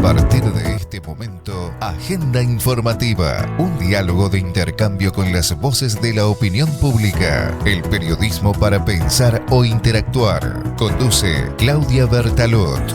partir de este momento, Agenda Informativa, un diálogo de intercambio con las voces de la opinión pública, el periodismo para pensar o interactuar. Conduce Claudia Bertalot.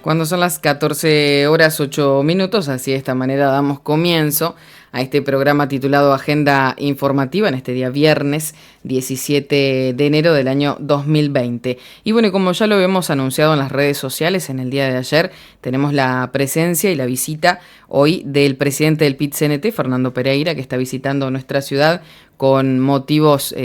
Cuando son las 14 horas 8 minutos, así de esta manera damos comienzo a este programa titulado Agenda Informativa en este día viernes 17 de enero del año 2020. Y bueno, como ya lo hemos anunciado en las redes sociales en el día de ayer, tenemos la presencia y la visita hoy del presidente del PIT-CNT, Fernando Pereira, que está visitando nuestra ciudad con motivos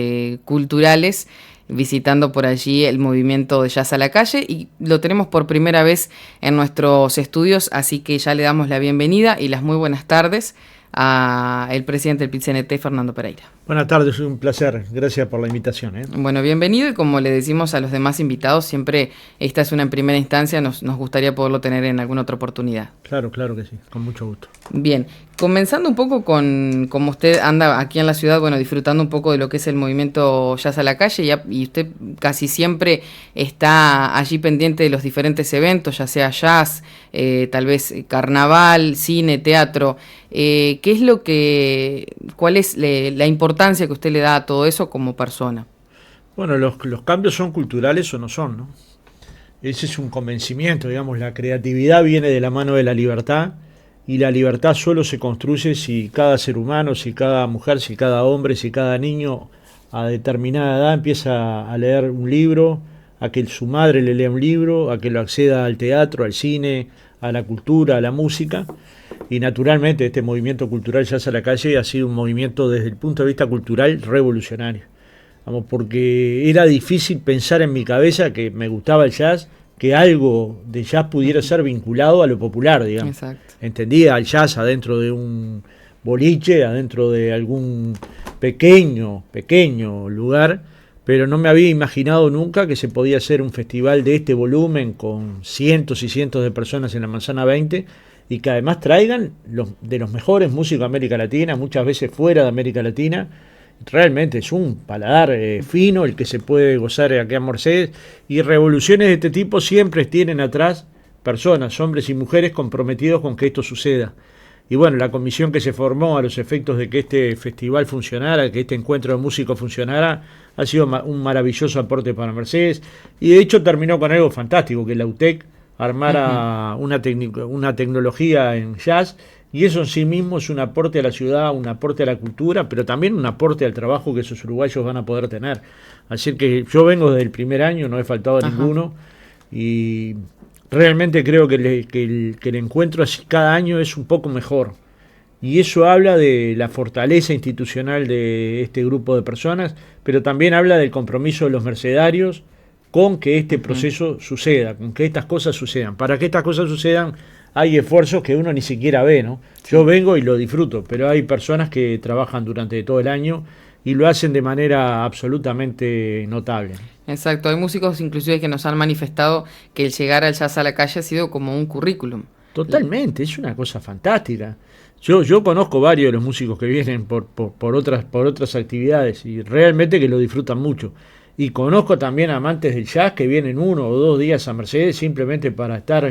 culturales, visitando por allí el movimiento de Jazz a la Calle, y lo tenemos por primera vez en nuestros estudios, así que ya le damos la bienvenida y las muy buenas tardes al presidente del PIT-CNT, Fernando Pereira. Buenas tardes, es un placer, gracias por la invitación. Bueno, bienvenido, y como le decimos a los demás invitados, siempre esta es una primera instancia, nos gustaría poderlo tener en alguna otra oportunidad. Claro que sí, con mucho gusto. Bien, comenzando un poco con cómo usted anda aquí en la ciudad, bueno, disfrutando un poco de lo que es el movimiento Jazz a la Calle, y usted casi siempre está allí pendiente de los diferentes eventos, ya sea jazz, tal vez carnaval, cine, teatro. ¿Cuál es la importancia que usted le da a todo eso como persona? Bueno, los cambios son culturales o no son, ¿no? Ese es un convencimiento, digamos, la creatividad viene de la mano de la libertad, y la libertad solo se construye si cada ser humano, si cada mujer, si cada hombre, si cada niño a determinada edad empieza a leer un libro, a que su madre le lea un libro, a que lo acceda al teatro, al cine, a la cultura, a la música. Y naturalmente este movimiento cultural Jazz a la Calle ha sido un movimiento desde el punto de vista cultural revolucionario. Vamos, porque era difícil pensar en mi cabeza que me gustaba el jazz, que algo de jazz pudiera ser vinculado a lo popular, digamos. Exacto. Entendía el jazz adentro de un boliche, adentro de algún pequeño lugar, pero no me había imaginado nunca que se podía hacer un festival de este volumen con cientos y cientos de personas en la Manzana 20, y que además traigan de los mejores músicos de América Latina, muchas veces fuera de América Latina. Realmente es un paladar fino el que se puede gozar aquí en Mercedes, y revoluciones de este tipo siempre tienen atrás personas, hombres y mujeres comprometidos con que esto suceda. Y bueno, la comisión que se formó a los efectos de que este festival funcionara, que este encuentro de músicos funcionara, ha sido un maravilloso aporte para Mercedes, y de hecho terminó con algo fantástico, que la UTEC armara una tecnología en jazz, y eso en sí mismo es un aporte a la ciudad, un aporte a la cultura, pero también un aporte al trabajo que esos uruguayos van a poder tener. Así que yo vengo desde el primer año, no he faltado a ninguno, y realmente creo que el encuentro así cada año es un poco mejor. Y eso habla de la fortaleza institucional de este grupo de personas, pero también habla del compromiso de los mercedarios con que este proceso suceda, con que estas cosas sucedan. Para que estas cosas sucedan hay esfuerzos que uno ni siquiera ve, ¿no? Yo vengo y lo disfruto, pero hay personas que trabajan durante todo el año y lo hacen de manera absolutamente notable. Exacto, hay músicos inclusive que nos han manifestado que el llegar al Jazz a la Calle ha sido como un currículum. Totalmente, es una cosa fantástica. Yo conozco varios de los músicos que vienen por otras actividades, y realmente que lo disfrutan mucho. Y conozco también amantes del jazz que vienen 1 o 2 días a Mercedes simplemente para estar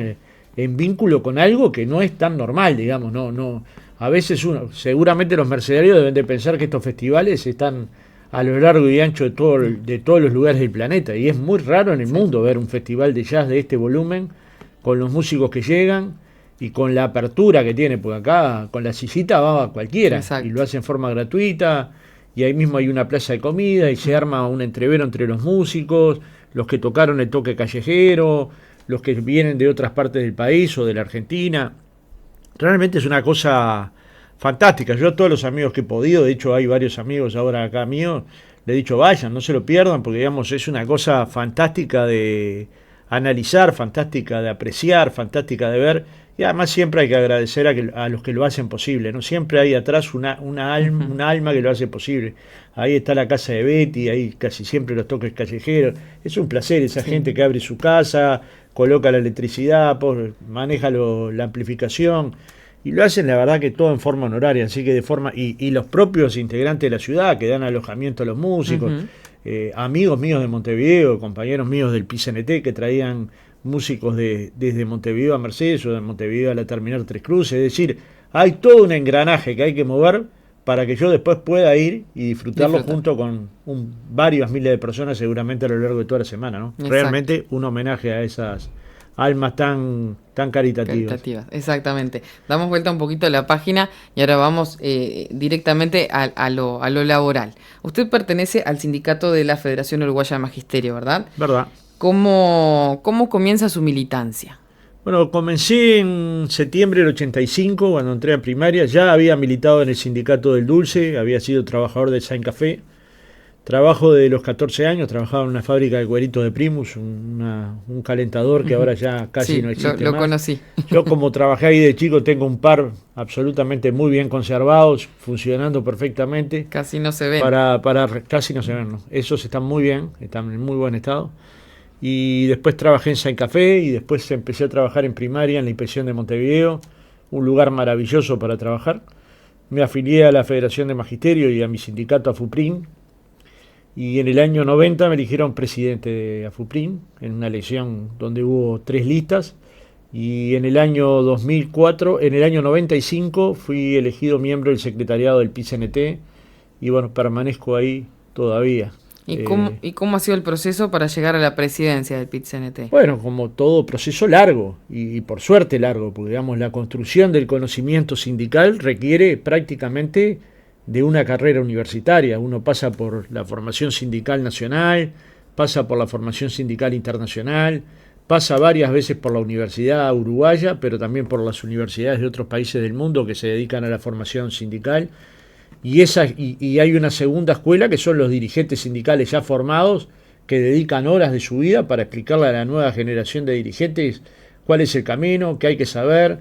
en vínculo con algo que no es tan normal, digamos. No. A veces seguramente los mercedarios deben de pensar que estos festivales están a lo largo y ancho de todos los lugares del planeta, y es muy raro en el mundo ver un festival de jazz de este volumen, con los músicos que llegan y con la apertura que tiene, porque acá con la sillita va cualquiera. Exacto. Y lo hace en forma gratuita, y ahí mismo hay una plaza de comida y se arma un entrevero entre los músicos, los que tocaron el toque callejero, los que vienen de otras partes del país o de la Argentina. Realmente es una cosa fantástica. Yo a todos los amigos que he podido, de hecho hay varios amigos ahora acá míos, le he dicho vayan, no se lo pierdan, porque digamos es una cosa fantástica de analizar, fantástica de apreciar, fantástica de ver, y además siempre hay que agradecer a los que lo hacen posible, ¿no? Siempre hay atrás una alma que lo hace posible. Ahí está la casa de Betty, ahí casi siempre los toques callejeros. Es un placer esa gente que abre su casa, coloca la electricidad, maneja la amplificación, y lo hacen la verdad que todo en forma honoraria, así que de forma, y los propios integrantes de la ciudad que dan alojamiento a los músicos. amigos míos de Montevideo, compañeros míos del PIT-CNT que traían músicos desde Montevideo a Mercedes o de Montevideo a la Terminal Tres Cruces. Es decir, hay todo un engranaje que hay que mover para que yo después pueda ir y disfrutarlo junto con varios miles de personas seguramente a lo largo de toda la semana, ¿no? Realmente un homenaje a esas almas tan caritativas. Exactamente. Damos vuelta un poquito a la página y ahora vamos directamente a lo laboral. Usted pertenece al sindicato de la Federación Uruguaya de Magisterio, ¿verdad? ¿Verdad? ¿Cómo comienza su militancia? Bueno, comencé en septiembre del 85, cuando entré a primaria. Ya había militado en el sindicato del Dulce, había sido trabajador del Saint Café. Trabajo de los 14 años, trabajaba en una fábrica de cueritos de Primus, un calentador que ahora ya casi no existe lo más. Conocí. Yo, como trabajé ahí de chico, tengo un par absolutamente muy bien conservados, funcionando perfectamente. Casi no se ven. Casi no se ven, ¿no? Esos están muy bien, están en muy buen estado. Y después trabajé en Saint Café y después empecé a trabajar en primaria en la Inspección de Montevideo, un lugar maravilloso para trabajar. Me afilié a la Federación de Magisterio y a mi sindicato AFUPRIN. Y en el año 90 me eligieron presidente de AFUPRIN, en una elección donde hubo 3 listas. Y en el año 2004, en el año 95, fui elegido miembro del secretariado del PIT-CNT. Y bueno, permanezco ahí todavía. ¿Y cómo ha sido el proceso para llegar a la presidencia del PIT-CNT? Bueno, como todo proceso largo, y por suerte largo, porque digamos, la construcción del conocimiento sindical requiere prácticamente de una carrera universitaria. Uno pasa por la formación sindical nacional, pasa por la formación sindical internacional, pasa varias veces por la Universidad Uruguaya, pero también por las universidades de otros países del mundo que se dedican a la formación sindical. Y hay una segunda escuela que son los dirigentes sindicales ya formados, que dedican horas de su vida para explicarle a la nueva generación de dirigentes cuál es el camino, qué hay que saber,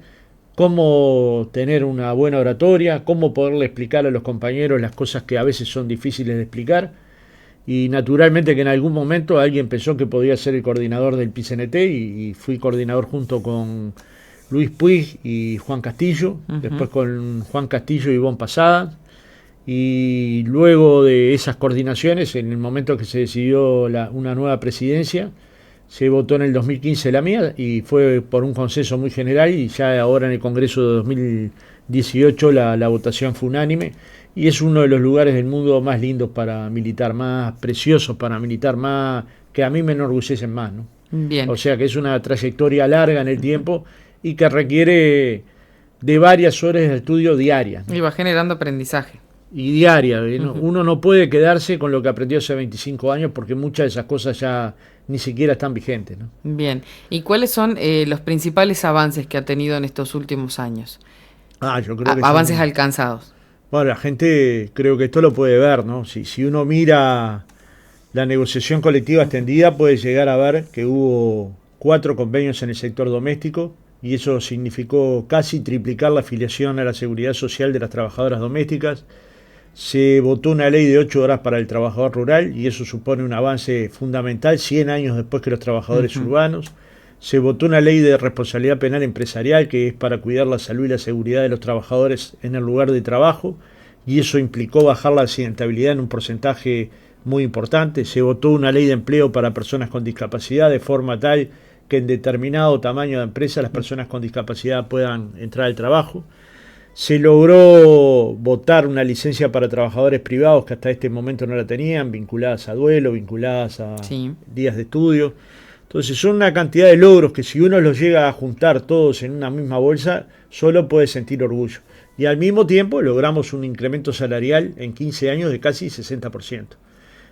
cómo tener una buena oratoria, cómo poderle explicar a los compañeros las cosas que a veces son difíciles de explicar. Y naturalmente que en algún momento alguien pensó que podía ser el coordinador del PIT-CNT y fui coordinador junto con Luis Puig y Juan Castillo, después con Juan Castillo y Ivonne Pasada. Y luego de esas coordinaciones, en el momento que se decidió una nueva presidencia, se votó en el 2015 la mía y fue por un consenso muy general, y ya ahora en el Congreso de 2018 la votación fue unánime, y es uno de los lugares del mundo más lindos para militar, más preciosos para militar, más que a mí me enorgullecen más, ¿no? Bien. O sea que es una trayectoria larga en el tiempo y que requiere de varias horas de estudio diarias, ¿no? Y va generando aprendizaje. Y diaria, ¿no? Uno no puede quedarse con lo que aprendió hace 25 años porque muchas de esas cosas ya ni siquiera están vigentes, ¿no? Bien. ¿Y cuáles son los principales avances que ha tenido en estos últimos años? Yo creo que avances alcanzados. Bueno, la gente creo que esto lo puede ver, ¿no? Si uno mira la negociación colectiva extendida, puede llegar a ver que hubo 4 convenios en el sector doméstico, y eso significó casi triplicar la afiliación a la seguridad social de las trabajadoras domésticas. Se votó una ley de 8 horas para el trabajador rural, y eso supone un avance fundamental 100 años después que los trabajadores urbanos. Se votó una ley de responsabilidad penal empresarial, que es para cuidar la salud y la seguridad de los trabajadores en el lugar de trabajo, y eso implicó bajar la accidentabilidad en un porcentaje muy importante. Se votó una ley de empleo para personas con discapacidad, de forma tal que en determinado tamaño de empresa las personas con discapacidad puedan entrar al trabajo. Se logró votar una licencia para trabajadores privados que hasta este momento no la tenían, vinculadas a duelo, vinculadas a días de estudio. Entonces son una cantidad de logros que, si uno los llega a juntar todos en una misma bolsa, solo puede sentir orgullo. Y al mismo tiempo logramos un incremento salarial en 15 años de casi 60%.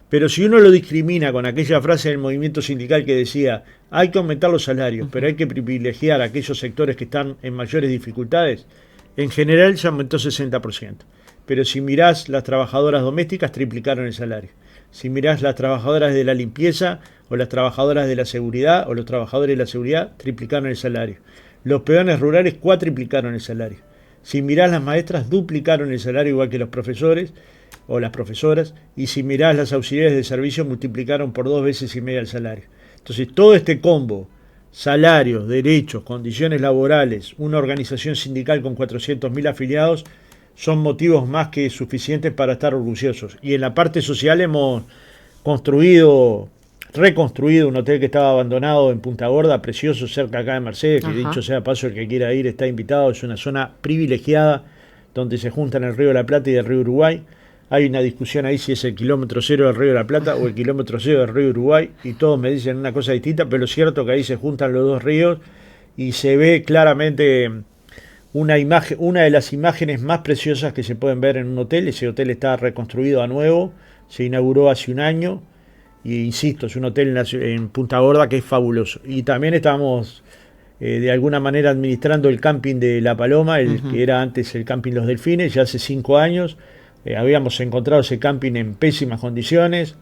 Pero si uno lo discrimina con aquella frase del movimiento sindical que decía hay que aumentar los salarios, pero hay que privilegiar a aquellos sectores que están en mayores dificultades, en general se aumentó 60%. Pero si mirás, las trabajadoras domésticas triplicaron el salario. Si mirás las trabajadoras de la limpieza, o las trabajadoras de la seguridad, o los trabajadores de la seguridad, triplicaron el salario. Los peones rurales cuatriplicaron el salario. Si mirás, las maestras duplicaron el salario, igual que los profesores o las profesoras. Y si mirás, las auxiliares de servicio multiplicaron por 2,5 veces el salario. Entonces todo este combo, salarios, derechos, condiciones laborales, una organización sindical con 400.000 afiliados, son motivos más que suficientes para estar orgullosos. Y en la parte social hemos reconstruido un hotel que estaba abandonado en Punta Gorda, precioso, cerca acá de Mercedes, que dicho sea paso, el que quiera ir está invitado. Es una zona privilegiada donde se juntan el río de la Plata y el río Uruguay. Hay una discusión ahí si es el kilómetro cero del río de la Plata o el kilómetro cero del río Uruguay, y todos me dicen una cosa distinta, pero lo cierto que ahí se juntan los dos ríos y se ve claramente una de las imágenes más preciosas que se pueden ver en un hotel. Ese hotel está reconstruido a nuevo, se inauguró hace un año, y insisto, es un hotel en Punta Gorda que es fabuloso. Y también estamos de alguna manera administrando el camping de La Paloma, que era antes el camping Los Delfines, ya hace 5 años. Habíamos encontrado ese camping en pésimas condiciones.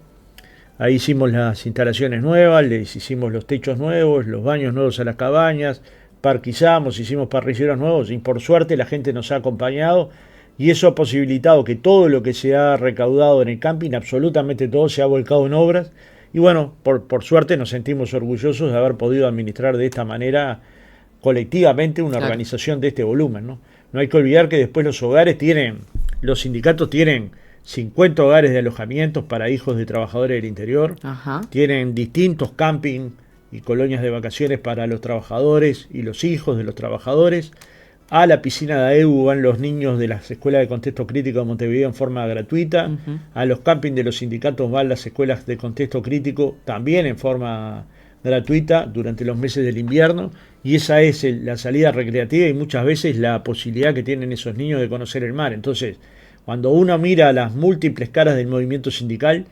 Ahí hicimos las instalaciones nuevas, les hicimos los techos nuevos, los baños nuevos a las cabañas, parquizamos, hicimos parrilleros nuevos, y por suerte la gente nos ha acompañado, y eso ha posibilitado que todo lo que se ha recaudado en el camping, absolutamente todo, se ha volcado en obras. Y bueno, por suerte nos sentimos orgullosos de haber podido administrar de esta manera colectivamente una organización de este volumen, ¿no? No hay que olvidar que después los sindicatos tienen 50 hogares de alojamientos para hijos de trabajadores del interior, tienen distintos camping y colonias de vacaciones para los trabajadores y los hijos de los trabajadores. A la piscina de AEU van los niños de las escuelas de contexto crítico de Montevideo en forma gratuita. A los campings de los sindicatos van las escuelas de contexto crítico también en forma gratuita durante los meses del invierno. Y esa es la salida recreativa y muchas veces la posibilidad que tienen esos niños de conocer el mar. Entonces, cuando uno mira las múltiples caras del movimiento sindical,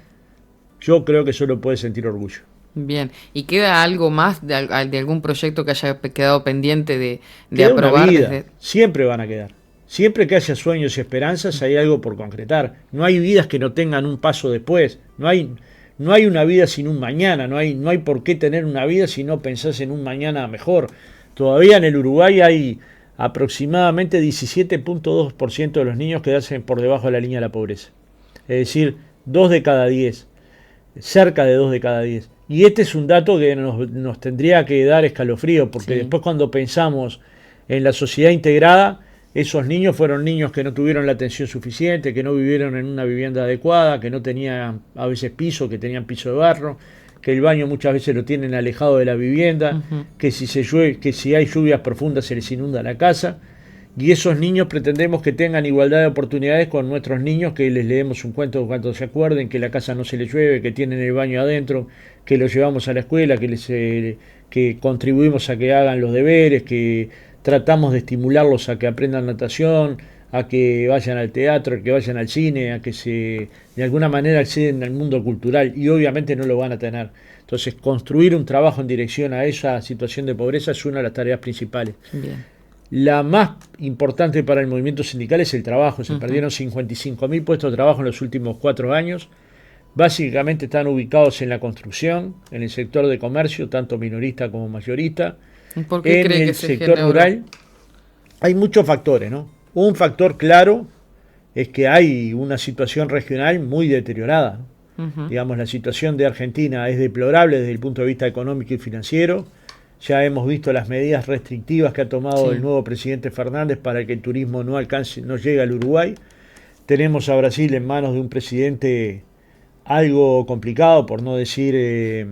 yo creo que solo puede sentir orgullo. Bien, ¿y queda algo más de algún proyecto que haya quedado pendiente de aprobar? Siempre van a quedar. Siempre que haya sueños y esperanzas hay algo por concretar. No hay vidas que no tengan un paso después. No hay una vida sin un mañana. No hay por qué tener una vida si no pensás en un mañana mejor. Todavía en el Uruguay hay aproximadamente 17.2% de los niños que nacen por debajo de la línea de la pobreza. Es decir, 2 de cada 10. Cerca de 2 de cada 10. Y este es un dato que nos tendría que dar escalofrío, porque después cuando pensamos en la sociedad integrada, esos niños fueron niños que no tuvieron la atención suficiente, que no vivieron en una vivienda adecuada, que no tenían a veces piso, que tenían piso de barro, que el baño muchas veces lo tienen alejado de la vivienda, que si hay lluvias profundas se les inunda la casa. Y esos niños pretendemos que tengan igualdad de oportunidades con nuestros niños, que les leemos un cuento cuando se acuerden, que la casa no se les llueve, que tienen el baño adentro, que los llevamos a la escuela, que contribuimos a que hagan los deberes, que tratamos de estimularlos a que aprendan natación, a que vayan al teatro, a que vayan al cine, a que de alguna manera acceden al mundo cultural, y obviamente no lo van a tener. Entonces, construir un trabajo en dirección a esa situación de pobreza es una de las tareas principales. Bien. La más importante para el movimiento sindical es el trabajo. Se perdieron 55.000 puestos de trabajo en los últimos 4 años. Básicamente están ubicados en la construcción, en el sector de comercio, tanto minorista como mayorista. ¿Por qué cree que se sector rural hay muchos factores, ¿no? Un factor claro es que hay una situación regional muy deteriorada, ¿no? Digamos, la situación de Argentina es deplorable desde el punto de vista económico y financiero. Ya hemos visto las medidas restrictivas que ha tomado el nuevo presidente Fernández para que el turismo no llegue al Uruguay. Tenemos a Brasil en manos de un presidente algo complicado, por no decir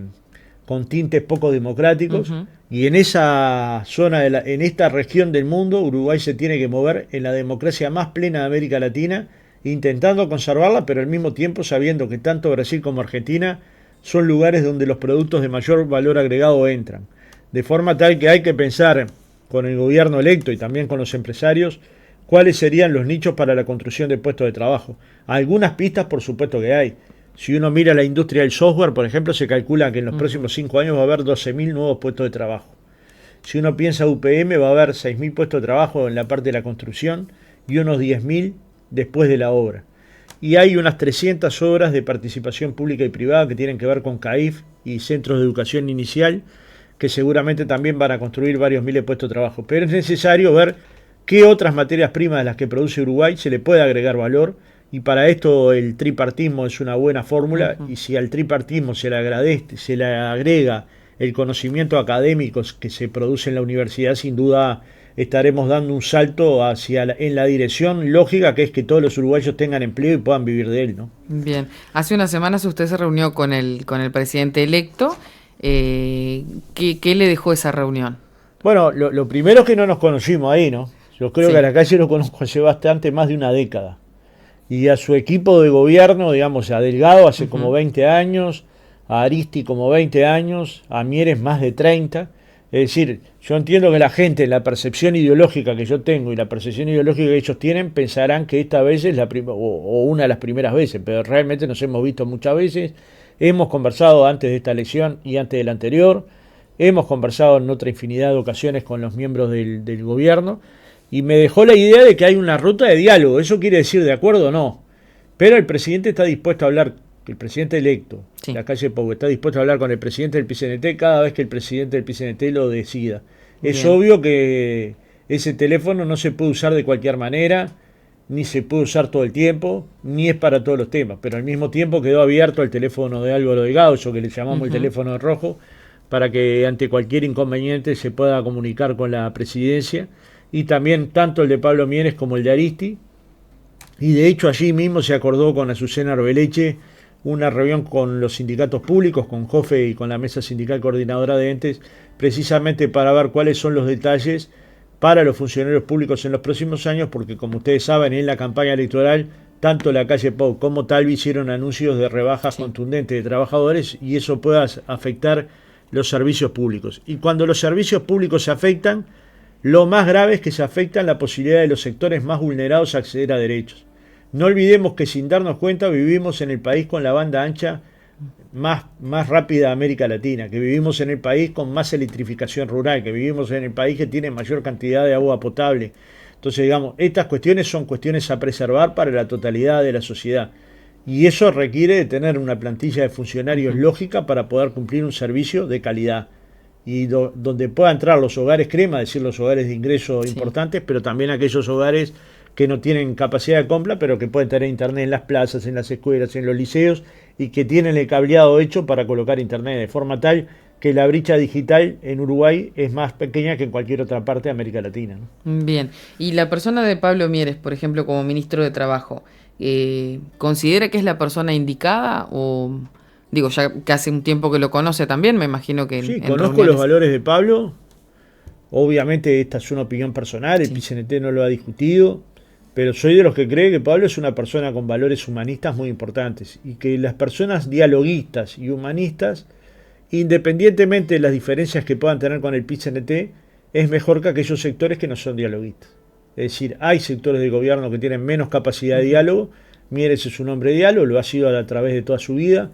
con tintes poco democráticos. Y en esa zona, en esta región del mundo, Uruguay se tiene que mover en la democracia más plena de América Latina, intentando conservarla, pero al mismo tiempo sabiendo que tanto Brasil como Argentina son lugares donde los productos de mayor valor agregado entran. De forma tal que hay que pensar con el gobierno electo y también con los empresarios cuáles serían los nichos para la construcción de puestos de trabajo. Algunas pistas, por supuesto que hay. Si uno mira la industria del software, por ejemplo, se calcula que en los próximos 5 años va a haber 12.000 nuevos puestos de trabajo. Si uno piensa UPM, va a haber 6.000 puestos de trabajo en la parte de la construcción y unos 10.000 después de la obra. Y hay unas 300 obras de participación pública y privada que tienen que ver con CAIF y centros de educación inicial, que seguramente también van a construir varios miles de puestos de trabajo. Pero es necesario ver qué otras materias primas de las que produce Uruguay se le puede agregar valor, y para esto el tripartismo es una buena fórmula, y si al tripartismo se le agrega el conocimiento académico que se produce en la universidad, sin duda estaremos dando un salto en la dirección lógica, que es que todos los uruguayos tengan empleo y puedan vivir de él, ¿no? Bien, hace unas semanas usted se reunió con el presidente electo. ¿Qué le dejó esa reunión? Bueno, lo primero es que no nos conocimos ahí, ¿no? Yo creo Sí. que a la calle lo conozco hace bastante, más de una década. Y a su equipo de gobierno, digamos, a Delgado hace como 20 años, a Aristi como 20 años, a Mieres más de 30. Es decir, yo entiendo que la gente, la percepción ideológica que yo tengo y la percepción ideológica que ellos tienen, pensarán que esta vez es o una de las primeras veces, pero realmente nos hemos visto muchas veces. Hemos conversado antes de esta elección y antes de la anterior. Hemos conversado en otra infinidad de ocasiones con los miembros del gobierno. Y me dejó la idea de que hay una ruta de diálogo. ¿Eso quiere decir de acuerdo o no? Pero el presidente está dispuesto a hablar, el presidente electo, Sí. la calle Pou, está dispuesto a hablar con el presidente del PCNT cada vez que el presidente del PCNT lo decida. Es Bien. obvio que ese teléfono no se puede usar de cualquier manera, ni se puede usar todo el tiempo, ni es para todos los temas. Pero al mismo tiempo quedó abierto el teléfono de Álvaro Delgado, eso que le llamamos el teléfono rojo, para que ante cualquier inconveniente se pueda comunicar con la presidencia. Y también tanto el de Pablo Mieres como el de Aristi. Y de hecho allí mismo se acordó con Azucena Arbeleche una reunión con los sindicatos públicos, con JOFE y con la Mesa Sindical Coordinadora de Entes, precisamente para ver cuáles son los detalles para los funcionarios públicos en los próximos años, porque como ustedes saben, en la campaña electoral, tanto la calle Pou como Talvi hicieron anuncios de rebajas contundentes de trabajadores y eso puede afectar los servicios públicos. Y cuando los servicios públicos se afectan, lo más grave es que se afectan la posibilidad de los sectores más vulnerados a acceder a derechos. No olvidemos que sin darnos cuenta vivimos en el país con la banda ancha más rápida de América Latina, que vivimos en el país con más electrificación rural, que vivimos en el país que tiene mayor cantidad de agua potable. Entonces, digamos, estas cuestiones son cuestiones a preservar para la totalidad de la sociedad. Y eso requiere de tener una plantilla de funcionarios lógica para poder cumplir un servicio de calidad. Y donde puedan entrar los hogares crema, es decir, los hogares de ingreso importantes, pero también aquellos hogares que no tienen capacidad de compra, pero que pueden tener internet en las plazas, en las escuelas, en los liceos, y que tienen el cableado hecho para colocar internet, de forma tal que la brecha digital en Uruguay es más pequeña que en cualquier otra parte de América Latina, ¿no? Bien, y la persona de Pablo Mieres, por ejemplo, como ministro de Trabajo, ¿considera que es la persona indicada o...? Digo, ya que hace un tiempo que lo conoce también, me imagino que... Sí, en conozco reuniones... los valores de Pablo. Obviamente esta es una opinión personal, el PCNT no lo ha discutido, pero soy de los que cree que Pablo es una persona con valores humanistas muy importantes y que las personas dialoguistas y humanistas, independientemente de las diferencias que puedan tener con el PCNT, es mejor que aquellos sectores que no son dialoguistas. Es decir, hay sectores del gobierno que tienen menos capacidad de diálogo. Mieres es un hombre de diálogo, lo ha sido a través de toda su vida.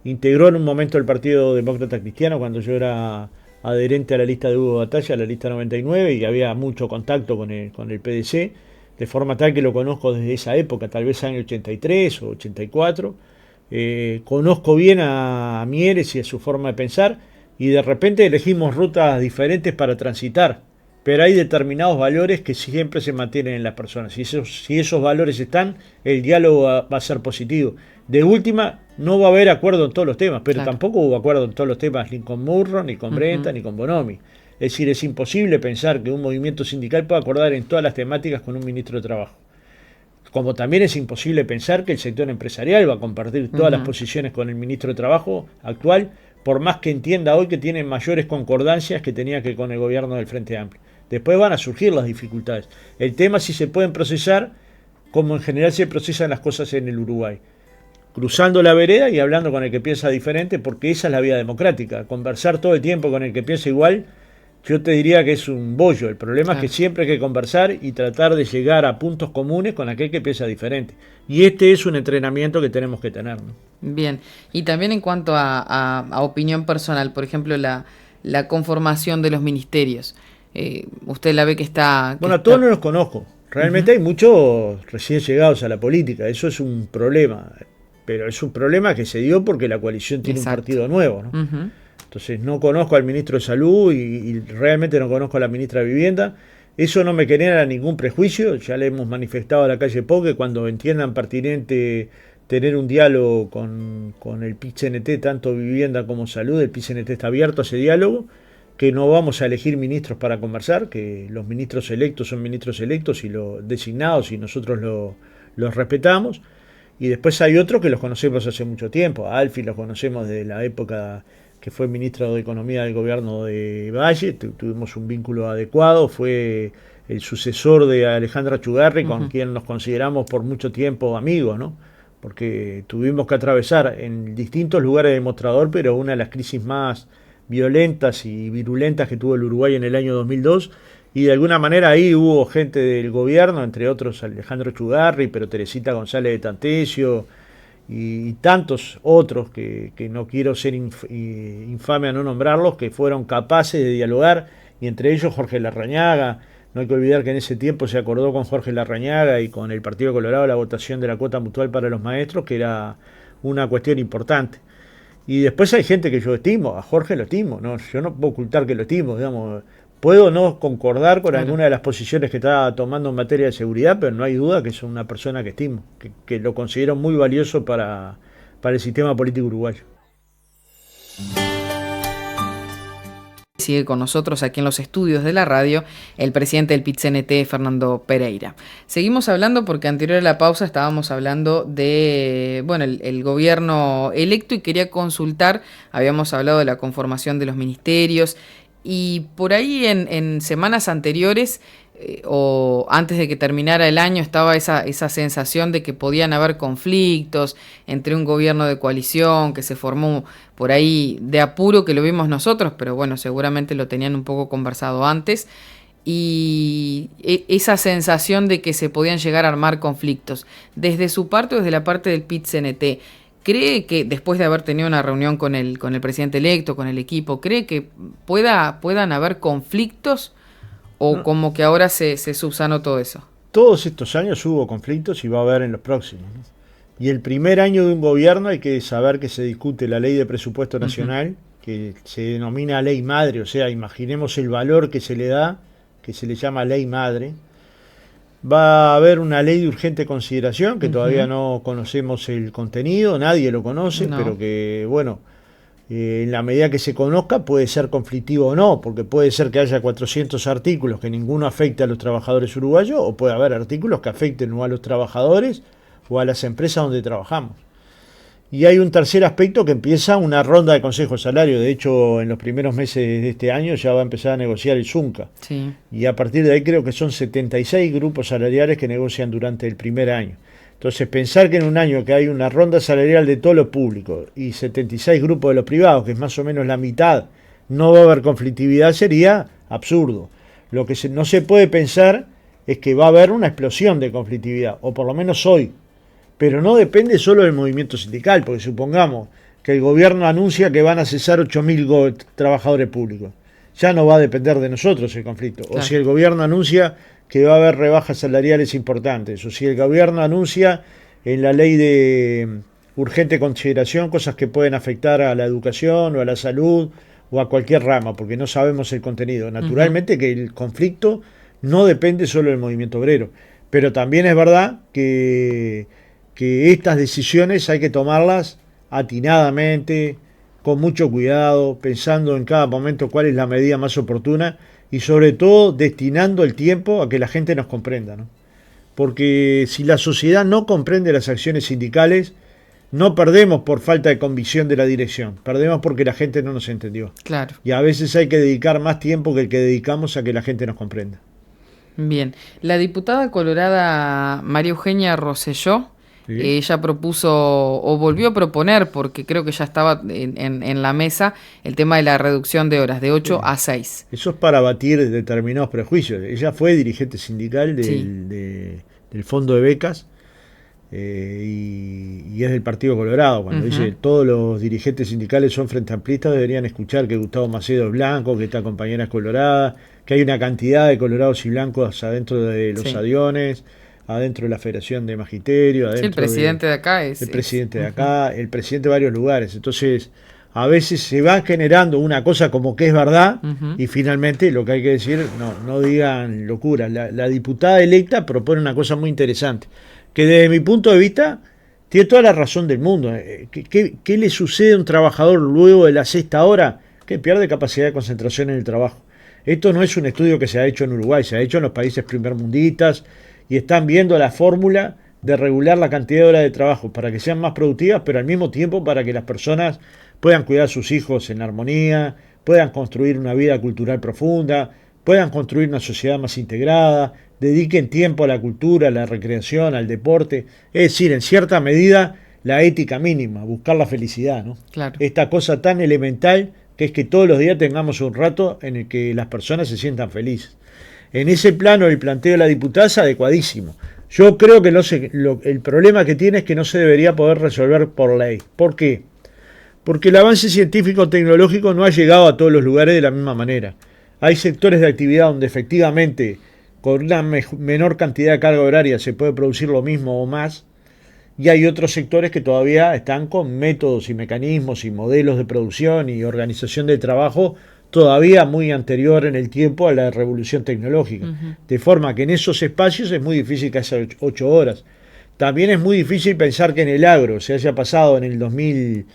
Integró en un momento el Partido Demócrata Cristiano cuando yo era adherente a la lista de Hugo Batalla, a la lista 99, y había mucho contacto con el PDC, de forma tal que lo conozco desde esa época, tal vez año 83 o 84. Conozco bien a Mieres y a su forma de pensar, y de repente elegimos rutas diferentes para transitar, pero hay determinados valores que siempre se mantienen en las personas. Si esos valores están, el diálogo va a ser positivo. De última, no va a haber acuerdo en todos los temas, pero tampoco hubo acuerdo en todos los temas, ni con Murro, ni con Brenta, ni con Bonomi. Es decir, es imposible pensar que un movimiento sindical pueda acordar en todas las temáticas con un ministro de Trabajo. Como también es imposible pensar que el sector empresarial va a compartir todas las posiciones con el ministro de Trabajo actual, por más que entienda hoy que tiene mayores concordancias que tenía que con el gobierno del Frente Amplio. Después van a surgir las dificultades. El tema es si se pueden procesar como en general se procesan las cosas en el Uruguay, cruzando la vereda y hablando con el que piensa diferente, porque esa es la vía democrática. Conversar todo el tiempo con el que piensa igual, yo te diría que es un bollo. El problema es que siempre hay que conversar y tratar de llegar a puntos comunes con aquel que piensa diferente. Y este es un entrenamiento que tenemos que tener, ¿no? Bien, y también en cuanto a opinión personal, por ejemplo, la conformación de los ministerios. Usted la ve que está... Bueno, a todos no los conozco. Realmente hay muchos recién llegados a la política. Eso es un problema. Pero es un problema que se dio porque la coalición tiene un partido nuevo, ¿no? Entonces no conozco al ministro de Salud y realmente no conozco a la ministra de Vivienda. Eso no me genera ningún prejuicio. Ya le hemos manifestado a la calle Pou que cuando entiendan pertinente tener un diálogo con el PCNT, tanto Vivienda como Salud, el PCNT está abierto a ese diálogo. que no vamos a elegir ministros para conversar, que los ministros electos son ministros electos y los designados y nosotros los respetamos. Y después hay otros que los conocemos hace mucho tiempo. A Alfie los conocemos desde la época que fue ministro de Economía del gobierno de Valle, tuvimos un vínculo adecuado, fue el sucesor de Alejandra Chugarri, con quien nos consideramos por mucho tiempo amigos, ¿no? Porque tuvimos que atravesar en distintos lugares del mostrador, pero una de las crisis más violentas y virulentas que tuvo el Uruguay en el año 2002, y de alguna manera ahí hubo gente del gobierno, entre otros Alejandro Chugarri, pero Teresita González de Tantesio y tantos otros que no quiero ser infame a no nombrarlos, que fueron capaces de dialogar, y entre ellos Jorge Larrañaga. No hay que olvidar que en ese tiempo se acordó con Jorge Larrañaga y con el Partido Colorado la votación de la cuota mutual para los maestros, que era una cuestión importante. Y después hay gente que yo estimo, a Jorge lo estimo, ¿no? Yo no puedo ocultar que lo estimo, digamos. Puedo no concordar con alguna de las posiciones que está tomando en materia de seguridad, pero no hay duda que es una persona que estimo, que lo considero muy valioso para el sistema político uruguayo. Sigue con nosotros aquí en los estudios de la radio el presidente del PIT-CNT, Fernando Pereira. Seguimos hablando porque anterior a la pausa estábamos hablando de el gobierno electo y quería consultar, habíamos hablado de la conformación de los ministerios y por ahí en semanas anteriores o antes de que terminara el año estaba esa sensación de que podían haber conflictos entre un gobierno de coalición que se formó por ahí de apuro, que lo vimos nosotros, pero bueno, seguramente lo tenían un poco conversado antes, y esa sensación de que se podían llegar a armar conflictos. Desde su parte o desde la parte del PIT-CNT, ¿cree que después de haber tenido una reunión con el presidente electo, con el equipo, cree que puedan haber conflictos? ¿O como que ahora se subsanó todo eso? Todos estos años hubo conflictos y va a haber en los próximos, ¿no? Y el primer año de un gobierno hay que saber que se discute la ley de presupuesto nacional, que se denomina ley madre, o sea, imaginemos el valor que se le da, que se le llama ley madre. Va a haber una ley de urgente consideración, que todavía no conocemos el contenido, nadie lo conoce, pero que, bueno, en la medida que se conozca puede ser conflictivo o no, porque puede ser que haya 400 artículos que ninguno afecte a los trabajadores uruguayos, o puede haber artículos que afecten o a los trabajadores o a las empresas donde trabajamos. Y hay un tercer aspecto, que empieza una ronda de consejo de salario. De hecho, en los primeros meses de este año ya va a empezar a negociar el Zunca. Sí. Y a partir de ahí creo que son 76 grupos salariales que negocian durante el primer año. Entonces, pensar que en un año que hay una ronda salarial de todo lo público y 76 grupos de los privados, que es más o menos la mitad, no va a haber conflictividad, sería absurdo. Lo que no se puede pensar es que va a haber una explosión de conflictividad, o por lo menos hoy. Pero no depende solo del movimiento sindical, porque supongamos que el gobierno anuncia que van a cesar 8.000 trabajadores públicos. Ya no va a depender de nosotros el conflicto. Claro. O si el gobierno anuncia que va a haber rebajas salariales importantes, o si el gobierno anuncia en la ley de urgente consideración cosas que pueden afectar a la educación o a la salud o a cualquier rama, porque no sabemos el contenido. Naturalmente que el conflicto no depende solo del movimiento obrero, pero también es verdad que estas decisiones hay que tomarlas atinadamente, con mucho cuidado, pensando en cada momento cuál es la medida más oportuna y sobre todo destinando el tiempo a que la gente nos comprenda, ¿no? Porque si la sociedad no comprende las acciones sindicales, no perdemos por falta de convicción de la dirección, perdemos porque la gente no nos entendió. Claro. Y a veces hay que dedicar más tiempo que el que dedicamos a que la gente nos comprenda. Bien, la diputada colorada María Eugenia Rosselló, sí, ella propuso o volvió a proponer, porque creo que ya estaba en la mesa, el tema de la reducción de horas de 8 a 6. Eso es para abatir determinados prejuicios. Ella fue dirigente sindical del Fondo de Becas y es del Partido Colorado. Cuando dice todos los dirigentes sindicales son frente amplistas, deberían escuchar que Gustavo Macedo es blanco, que esta compañera es colorada, que hay una cantidad de colorados y blancos adentro de los aviones, adentro de la Federación de Magisterio, adentro el presidente de acá es el presidente de acá, el presidente de varios lugares. Entonces, a veces se va generando una cosa como que es verdad y finalmente lo que hay que decir, no digan locuras. La diputada electa propone una cosa muy interesante, que desde mi punto de vista tiene toda la razón del mundo. ¿Qué le sucede a un trabajador luego de la sexta hora que pierde capacidad de concentración en el trabajo. Esto no es un estudio que se ha hecho en Uruguay, se ha hecho en los países primermundistas y están viendo la fórmula de regular la cantidad de horas de trabajo para que sean más productivas, pero al mismo tiempo para que las personas puedan cuidar a sus hijos en armonía, puedan construir una vida cultural profunda, puedan construir una sociedad más integrada, dediquen tiempo a la cultura, a la recreación, al deporte, es decir, en cierta medida la ética mínima, buscar la felicidad, ¿no? Claro. Esta cosa tan elemental que es que todos los días tengamos un rato en el que las personas se sientan felices. En ese plano el planteo de la diputada es adecuadísimo. Yo creo que el problema que tiene es que no se debería poder resolver por ley. ¿Por qué? Porque el avance científico-tecnológico no ha llegado a todos los lugares de la misma manera. Hay sectores de actividad donde efectivamente con una menor cantidad de carga horaria se puede producir lo mismo o más, y hay otros sectores que todavía están con métodos y mecanismos y modelos de producción y organización del trabajo todavía muy anterior en el tiempo a la revolución tecnológica. De forma que en esos espacios es muy difícil que haya 8 horas. También es muy difícil pensar que en el agro se haya pasado en el 2000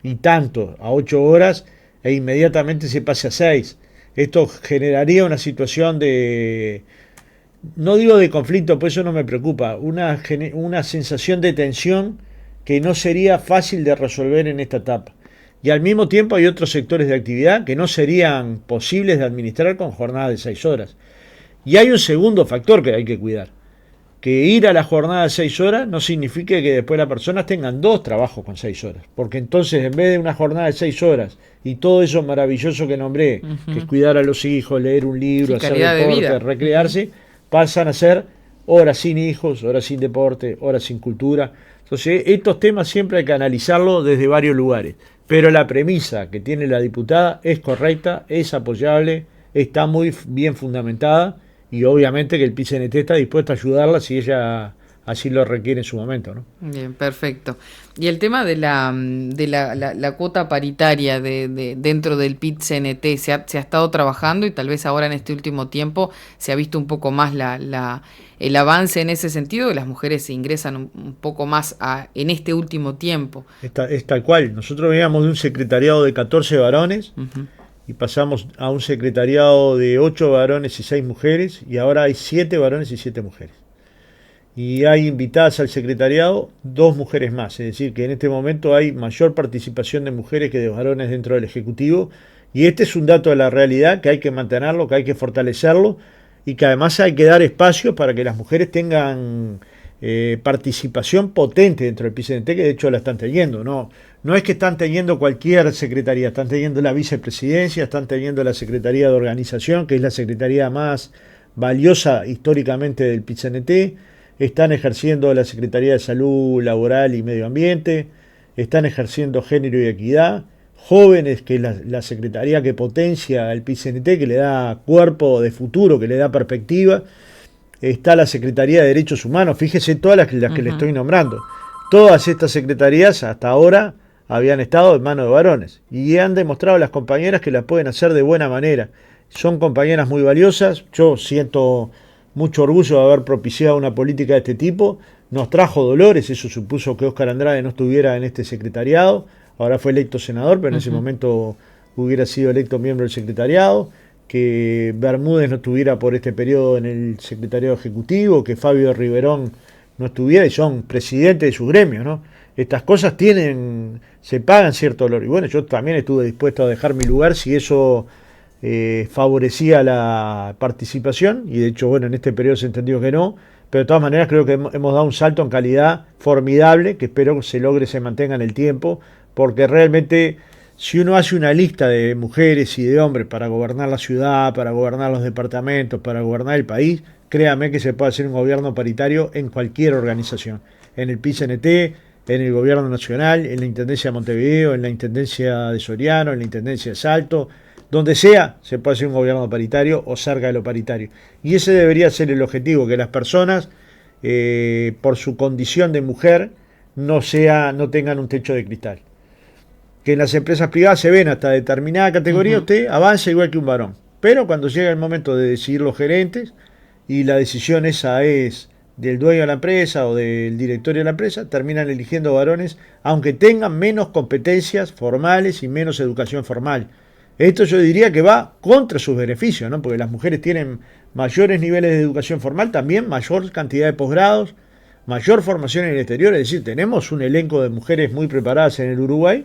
y tanto a 8 horas e inmediatamente se pase a 6. Esto generaría una situación de, no digo de conflicto, pues eso no me preocupa, una sensación de tensión que no sería fácil de resolver en esta etapa. Y al mismo tiempo hay otros sectores de actividad que no serían posibles de administrar con jornadas de 6 horas. Y hay un segundo factor que hay que cuidar, que ir a la jornada de 6 horas no signifique que después las personas tengan 2 trabajos con 6 horas, porque entonces en vez de una jornada de 6 horas y todo eso maravilloso que nombré, que es cuidar a los hijos, leer un libro, sí, hacer deporte, de recrearse, pasan a ser horas sin hijos, horas sin deporte, horas sin cultura. Entonces estos temas siempre hay que analizarlos desde varios lugares, pero la premisa que tiene la diputada es correcta, es apoyable, está muy bien fundamentada, y obviamente que el PIT-CNT está dispuesto a ayudarla si ella así lo requiere en su momento, ¿no? Bien, perfecto. Y el tema de la cuota paritaria dentro del PIT-CNT, ¿se ha estado trabajando y tal vez ahora en este último tiempo se ha visto un poco más el avance en ese sentido, que las mujeres ingresan un poco más en este último tiempo? Es tal cual. Nosotros veníamos de un secretariado de 14 varones, y pasamos a un secretariado de 8 varones y 6 mujeres, y ahora hay 7 varones y 7 mujeres. Y hay invitadas al secretariado 2 mujeres más, es decir, que en este momento hay mayor participación de mujeres que de varones dentro del Ejecutivo, y este es un dato de la realidad que hay que mantenerlo, que hay que fortalecerlo, y que además hay que dar espacio para que las mujeres tengan participación potente dentro del PIT-CNT, que de hecho la están teniendo. No es que están teniendo cualquier secretaría, están teniendo la vicepresidencia, están teniendo la secretaría de organización, que es la secretaría más valiosa históricamente del PIT-CNT, están ejerciendo la Secretaría de Salud Laboral y Medio Ambiente, están ejerciendo Género y Equidad, Jóvenes, que es la secretaría que potencia el PIT-CNT, que le da cuerpo de futuro, que le da perspectiva. Está la Secretaría de Derechos Humanos, fíjese todas las que le estoy nombrando. Todas estas secretarías hasta ahora habían estado en manos de varones y han demostrado las compañeras que las pueden hacer de buena manera. Son compañeras muy valiosas. Yo siento mucho orgullo de haber propiciado una política de este tipo. Nos trajo dolores, eso supuso que Óscar Andrade no estuviera en este secretariado. Ahora fue electo senador, pero en ese momento hubiera sido electo miembro del secretariado. Que Bermúdez no estuviera por este periodo en el secretariado ejecutivo, que Fabio Riverón no estuviera, y son presidentes de sus gremios, ¿no? Estas cosas se pagan cierto dolor. Y bueno, yo también estuve dispuesto a dejar mi lugar si eso favorecía la participación, y de hecho, bueno, en este periodo se entendió que no, pero de todas maneras creo que hemos dado un salto en calidad formidable, que espero que se mantenga en el tiempo, porque realmente si uno hace una lista de mujeres y de hombres para gobernar la ciudad, para gobernar los departamentos, para gobernar el país, créame que se puede hacer un gobierno paritario en cualquier organización. En el PIT-CNT, en el gobierno nacional, en la Intendencia de Montevideo, en la Intendencia de Soriano, en la Intendencia de Salto, donde sea se puede hacer un gobierno paritario o cerca de lo paritario. Y ese debería ser el objetivo, que las personas, por su condición de mujer, no tengan un techo de cristal. Que en las empresas privadas se ven hasta determinada categoría, usted avanza igual que un varón. Pero cuando llega el momento de decidir los gerentes, y la decisión esa es del dueño de la empresa o del directorio de la empresa, terminan eligiendo varones, aunque tengan menos competencias formales y menos educación formal. Esto yo diría que va contra sus beneficios, ¿no? Porque las mujeres tienen mayores niveles de educación formal, también mayor cantidad de posgrados, mayor formación en el exterior. Es decir, tenemos un elenco de mujeres muy preparadas en el Uruguay,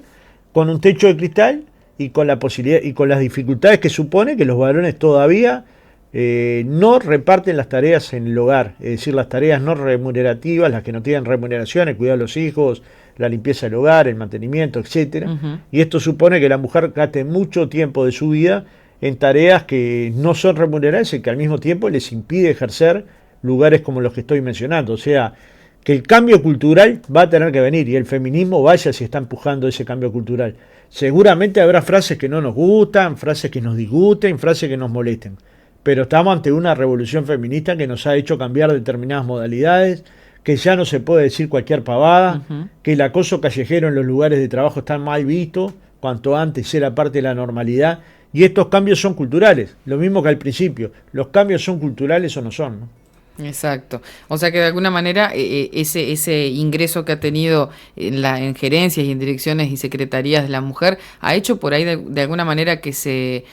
con un techo de cristal y con la posibilidad y con las dificultades que supone que los varones todavía no reparten las tareas en el hogar, es decir, las tareas no remunerativas, las que no tienen remuneración, el cuidado de los hijos, la limpieza del hogar, el mantenimiento, etcétera. Y esto supone que la mujer gaste mucho tiempo de su vida en tareas que no son remuneradas y que al mismo tiempo les impide ejercer lugares como los que estoy mencionando. O sea, que el cambio cultural va a tener que venir y el feminismo vaya si está empujando ese cambio cultural. Seguramente habrá frases que no nos gustan, frases que nos disgusten, frases que nos molesten. Pero estamos ante una revolución feminista que nos ha hecho cambiar determinadas modalidades, que ya no se puede decir cualquier pavada, que el acoso callejero en los lugares de trabajo está mal visto, cuanto antes era parte de la normalidad, y estos cambios son culturales, lo mismo que al principio, los cambios son culturales o no son, ¿no? Exacto. O sea que de alguna manera ese ingreso que ha tenido en gerencias y en direcciones y secretarías de la mujer ha hecho por ahí de alguna manera que se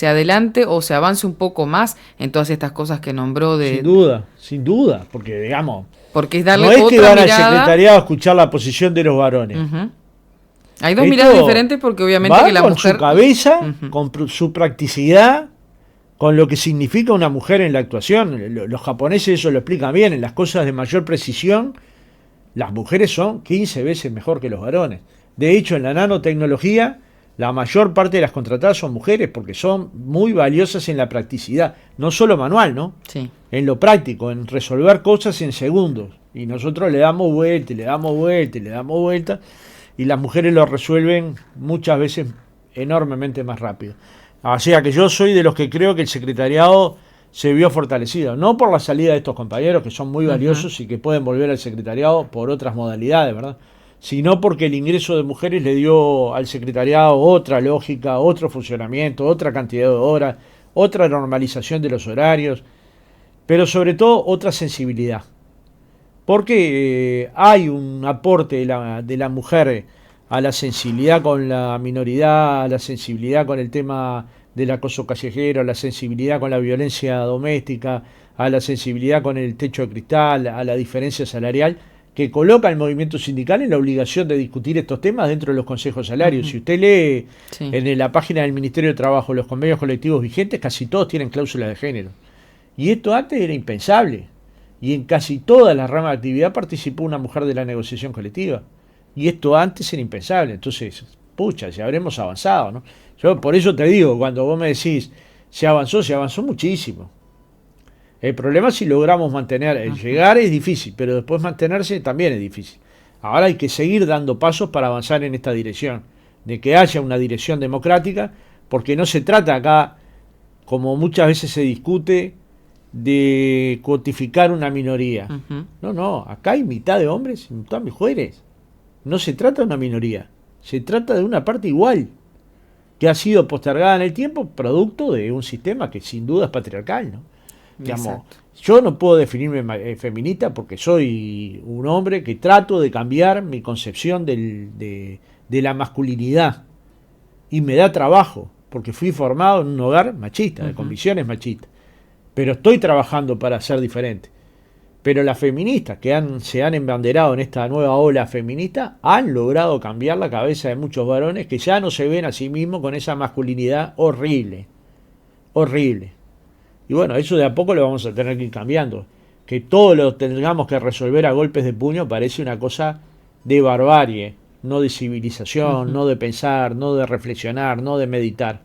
adelante o se avance un poco más en todas estas cosas que nombró de... Sin duda, porque digamos, porque es darle no es que van mirada. Al secretariado a escuchar la posición de los varones. Hay dos miradas diferentes porque obviamente que la con mujer... su cabeza, con su practicidad, con lo que significa una mujer en la actuación. Los japoneses eso lo explican bien, en las cosas de mayor precisión, las mujeres son 15 veces mejor que los varones. De hecho, en la nanotecnología, la mayor parte de las contratadas son mujeres porque son muy valiosas en la practicidad, no solo manual, ¿no? Sí. En lo práctico, en resolver cosas en segundos. Y nosotros le damos vuelta, y le damos vuelta, y le damos vuelta, y las mujeres lo resuelven muchas veces enormemente más rápido. O sea que yo soy de los que creo que el secretariado se vio fortalecido, no por la salida de estos compañeros que son muy valiosos y que pueden volver al secretariado por otras modalidades, ¿verdad? Sino porque el ingreso de mujeres le dio al secretariado otra lógica, otro funcionamiento, otra cantidad de horas, otra normalización de los horarios, pero sobre todo otra sensibilidad. Porque hay un aporte de la mujer a la sensibilidad con la minoridad, a la sensibilidad con el tema del acoso callejero, a la sensibilidad con la violencia doméstica, a la sensibilidad con el techo de cristal, a la diferencia salarial, que coloca al movimiento sindical en la obligación de discutir estos temas dentro de los consejos salarios. Si usted lee en la página del Ministerio de Trabajo los convenios colectivos vigentes, casi todos tienen cláusulas de género. Y esto antes era impensable. Y en casi todas las ramas de actividad participó una mujer de la negociación colectiva. Y esto antes era impensable. Entonces, pucha, si habremos avanzado, ¿no? Yo por eso te digo, cuando vos me decís, se avanzó muchísimo. El problema es si logramos mantener, el llegar es difícil, pero después mantenerse también es difícil. Ahora hay que seguir dando pasos para avanzar en esta dirección, de que haya una dirección democrática, porque no se trata acá, como muchas veces se discute, de cuotificar una minoría. No, acá hay mitad de hombres y mitad de mujeres. No se trata de una minoría, se trata de una parte igual, que ha sido postergada en el tiempo, producto de un sistema que sin duda es patriarcal, ¿no? Digamos, yo no puedo definirme feminista porque soy un hombre que trato de cambiar mi concepción de la masculinidad, y me da trabajo, porque fui formado en un hogar machista, de convicciones machistas, pero estoy trabajando para ser diferente. Pero las feministas que se han embanderado en esta nueva ola feminista han logrado cambiar la cabeza de muchos varones que ya no se ven a sí mismos con esa masculinidad horrible. Horrible. Y bueno, eso de a poco lo vamos a tener que ir cambiando. Que todo lo tengamos que resolver a golpes de puño parece una cosa de barbarie, no de civilización, no de pensar, no de reflexionar, no de meditar.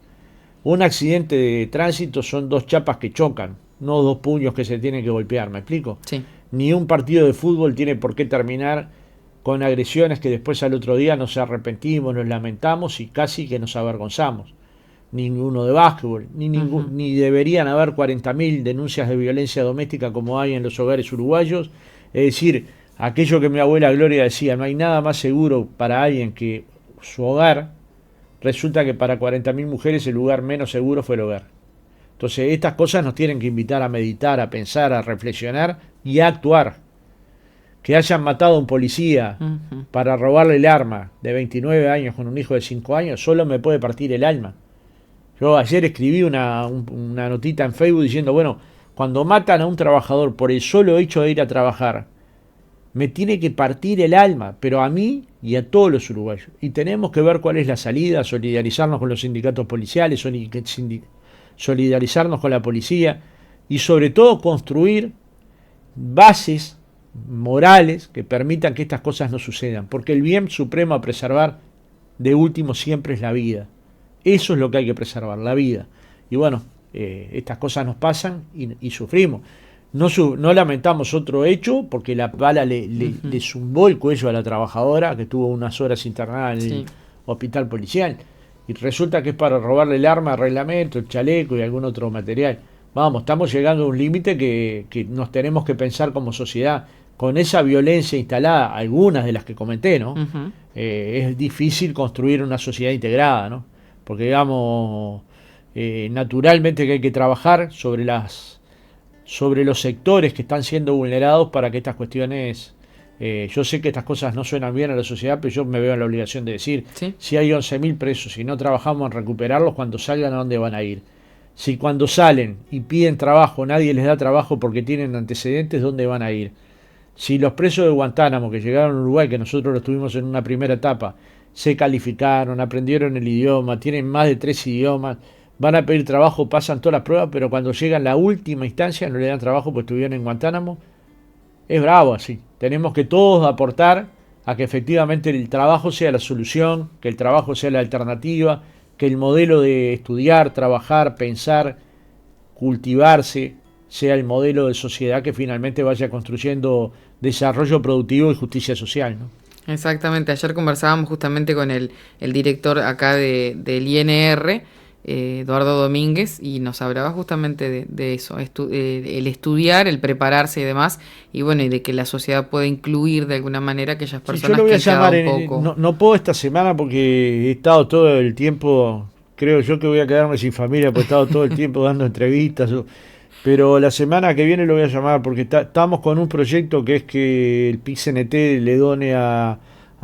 Un accidente de tránsito son dos chapas que chocan, no dos puños que se tienen que golpear, ¿me explico? Sí. Ni un partido de fútbol tiene por qué terminar con agresiones que después al otro día nos arrepentimos, nos lamentamos y casi que nos avergonzamos. Ninguno de básquetbol, ni deberían haber 40.000 denuncias de violencia doméstica como hay en los hogares uruguayos. Es decir, aquello que mi abuela Gloria decía, no hay nada más seguro para alguien que su hogar. Resulta que para 40.000 mujeres el lugar menos seguro fue el hogar. Entonces estas cosas nos tienen que invitar a meditar, a pensar, a reflexionar y a actuar. que hayan matado a un policía para robarle el arma de 29 años con un hijo de 5 años, solo me puede partir el alma. Yo ayer escribí una notita en Facebook diciendo, bueno, cuando matan a un trabajador por el solo hecho de ir a trabajar, me tiene que partir el alma, pero a mí y a todos los uruguayos. Y tenemos que ver cuál es la salida, solidarizarnos con los sindicatos policiales, solidarizarnos con la policía y sobre todo construir bases morales que permitan que estas cosas no sucedan, porque el bien supremo a preservar de último siempre es la vida. Eso es lo que hay que preservar, la vida. Y bueno, estas cosas nos pasan y sufrimos. No lamentamos otro hecho porque la bala le zumbó el cuello a la trabajadora que estuvo unas horas internada en el hospital policial. Y resulta que es para robarle el arma, el reglamento, el chaleco y algún otro material. Vamos, estamos llegando a un límite que nos tenemos que pensar como sociedad. Con esa violencia instalada, algunas de las que comenté, ¿no? Es difícil construir una sociedad integrada, ¿no? Porque digamos, naturalmente que hay que trabajar sobre los sectores que están siendo vulnerados para que estas cuestiones, yo sé que estas cosas no suenan bien a la sociedad, pero yo me veo en la obligación de decir, si hay 11.000 presos y no trabajamos en recuperarlos, cuando salgan, ¿a dónde van a ir? Si cuando salen y piden trabajo nadie les da trabajo porque tienen antecedentes, ¿dónde van a ir? Si los presos de Guantánamo que llegaron a Uruguay, que nosotros los tuvimos en una primera etapa, se calificaron, aprendieron el idioma, tienen más de 3 idiomas, van a pedir trabajo, pasan todas las pruebas, pero cuando llegan a la última instancia no le dan trabajo porque estuvieron en Guantánamo, es bravo así. Tenemos que todos aportar a que efectivamente el trabajo sea la solución, que el trabajo sea la alternativa, que el modelo de estudiar, trabajar, pensar, cultivarse, sea el modelo de sociedad que finalmente vaya construyendo desarrollo productivo y justicia social, ¿no? Exactamente, ayer conversábamos justamente con el director acá del INR, Eduardo Domínguez, y nos hablaba justamente de eso, el estudiar, el prepararse y demás, y bueno, y de que la sociedad pueda incluir de alguna manera a aquellas personas yo lo voy que a llamar un poco... no puedo esta semana porque he estado todo el tiempo, creo yo que voy a quedarme sin familia porque he estado todo el tiempo dando entrevistas, pero la semana que viene lo voy a llamar porque estamos con un proyecto que es que el PICNT le done a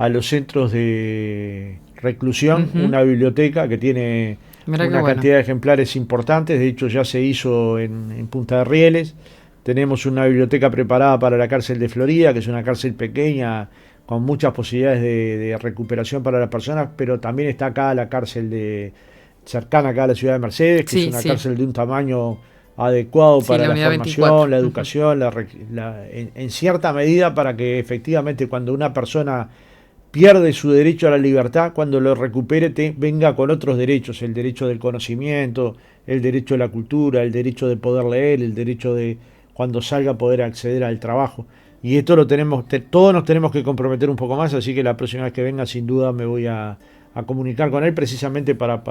los centros de reclusión una biblioteca que tiene una cantidad de ejemplares importantes. De hecho ya se hizo en Punta de Rieles. Tenemos una biblioteca preparada para la cárcel de Florida, que es una cárcel pequeña con muchas posibilidades de recuperación para las personas, pero también está acá la cárcel cercana acá a la ciudad de Mercedes, que es una cárcel de un tamaño adecuado para la formación, 24. La educación, en cierta medida para que efectivamente cuando una persona pierde su derecho a la libertad, cuando lo recupere venga con otros derechos, el derecho del conocimiento, el derecho a la cultura, el derecho de poder leer, el derecho de cuando salga poder acceder al trabajo. Y esto todos nos tenemos que comprometer un poco más, así que la próxima vez que venga sin duda me voy a comunicar con él precisamente para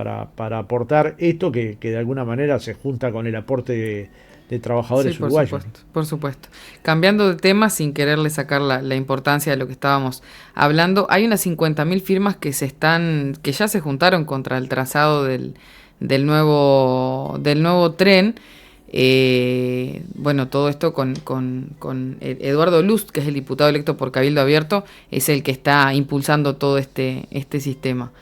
aportar esto que de alguna manera se junta con el aporte de trabajadores uruguayos. Por supuesto. Cambiando de tema, sin quererle sacar la importancia de lo que estábamos hablando, hay unas 50.000 firmas que ya se juntaron contra el trazado del nuevo tren. Bueno, todo esto con Eduardo Lust, que es el diputado electo por Cabildo Abierto, es el que está impulsando todo este sistema.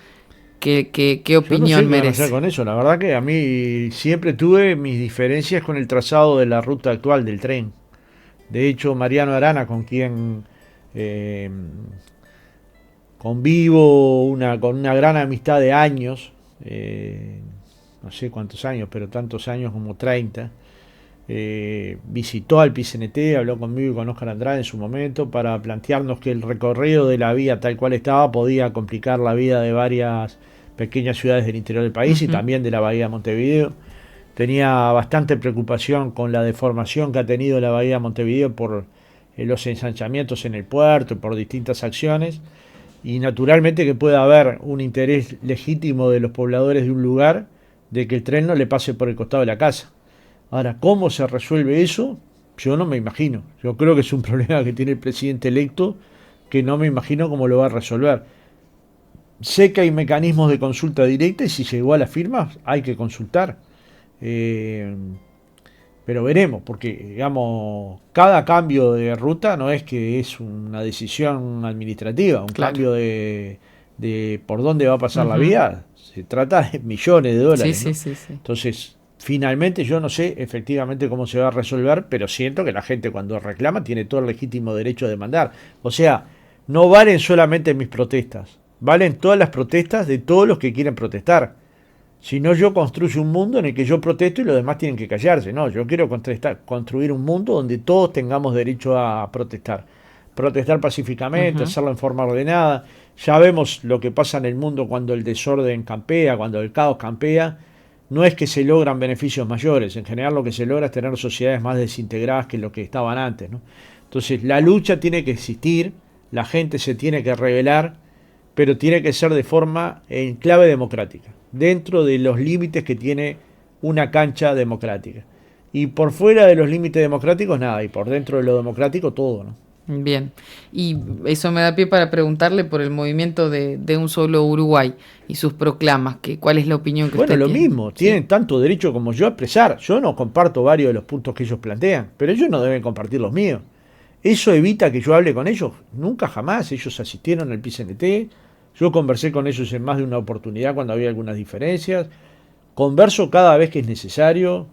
¿Qué opinión merece? Yo no sé con eso. La verdad que a mí siempre tuve mis diferencias con el trazado de la ruta actual del tren. De hecho, Mariano Arana, con quien convivo con una gran amistad de años, no sé cuántos años, pero tantos años como 30, visitó al PICNT, habló conmigo y con Óscar Andrade en su momento para plantearnos que el recorrido de la vía tal cual estaba podía complicar la vida de varias pequeñas ciudades del interior del país y también de la bahía de Montevideo. Tenía bastante preocupación con la deformación que ha tenido la bahía de Montevideo por los ensanchamientos en el puerto, por distintas acciones, y naturalmente que pueda haber un interés legítimo de los pobladores de un lugar de que el tren no le pase por el costado de la casa. Ahora, ¿cómo se resuelve eso? Yo no me imagino. Yo creo que es un problema que tiene el presidente electo que no me imagino cómo lo va a resolver. Sé que hay mecanismos de consulta directa y si llegó a las firmas hay que consultar. Pero veremos, porque digamos, cada cambio de ruta no es que es una decisión administrativa, un Claro. cambio de por dónde va a pasar la Ujú. vía, se trata de millones de Sí, dólares, sí, ¿no? sí, sí. Entonces, finalmente yo no sé efectivamente cómo se va a resolver, pero siento que la gente cuando reclama tiene todo el legítimo derecho de demandar. O sea, no valen solamente mis protestas, valen todas las protestas de todos los que quieren protestar. Si no, yo construyo un mundo en el que yo protesto y los demás tienen que callarse. No, yo quiero construir un mundo donde todos tengamos derecho a protestar. Protestar pacíficamente, Ujú. hacerlo en forma ordenada. Ya vemos lo que pasa en el mundo cuando el desorden campea, cuando el caos campea. No es que se logran beneficios mayores. En general lo que se logra es tener sociedades más desintegradas que lo que estaban antes, ¿no? Entonces la lucha tiene que existir, la gente se tiene que rebelar, pero tiene que ser de forma en clave democrática, dentro de los límites que tiene una cancha democrática. Y por fuera de los límites democráticos nada, y por dentro de lo democrático todo, ¿no? Bien, y eso me da pie para preguntarle por el movimiento de un solo Uruguay y sus proclamas, que cuál es la opinión que Bueno, usted lo tiene. mismo, Sí. tienen tanto derecho como yo a expresar. Yo no comparto varios de los puntos que ellos plantean, pero ellos no deben compartir los míos. ¿Eso evita que yo hable con ellos? Nunca jamás. Ellos asistieron al PCNT, yo conversé con ellos en más de una oportunidad cuando había algunas diferencias. Converso cada vez que es necesario.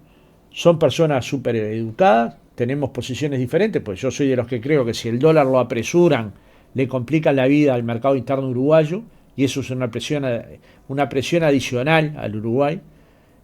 Son personas súper educadas. Tenemos posiciones diferentes, pues yo soy de los que creo que si el dólar lo apresuran, le complican la vida al mercado interno uruguayo, y eso es una presión adicional al Uruguay,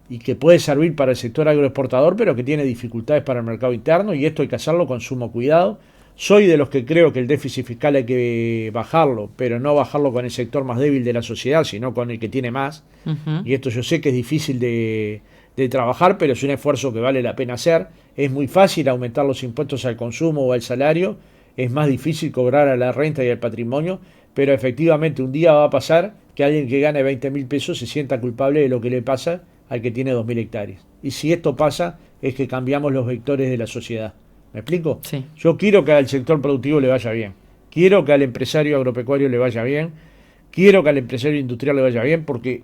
y que puede servir para el sector agroexportador, pero que tiene dificultades para el mercado interno, y esto hay que hacerlo con sumo cuidado. Soy de los que creo que el déficit fiscal hay que bajarlo, pero no bajarlo con el sector más débil de la sociedad, sino con el que tiene más. Ujú. Y esto yo sé que es difícil de trabajar, pero es un esfuerzo que vale la pena hacer. Es muy fácil aumentar los impuestos al consumo o al salario, es más difícil cobrar a la renta y al patrimonio, pero efectivamente un día va a pasar que alguien que gane 20.000 pesos se sienta culpable de lo que le pasa al que tiene 2.000 hectáreas. Y si esto pasa, es que cambiamos los vectores de la sociedad. ¿Me explico? Sí. Yo quiero que al sector productivo le vaya bien. Quiero que al empresario agropecuario le vaya bien. Quiero que al empresario industrial le vaya bien, porque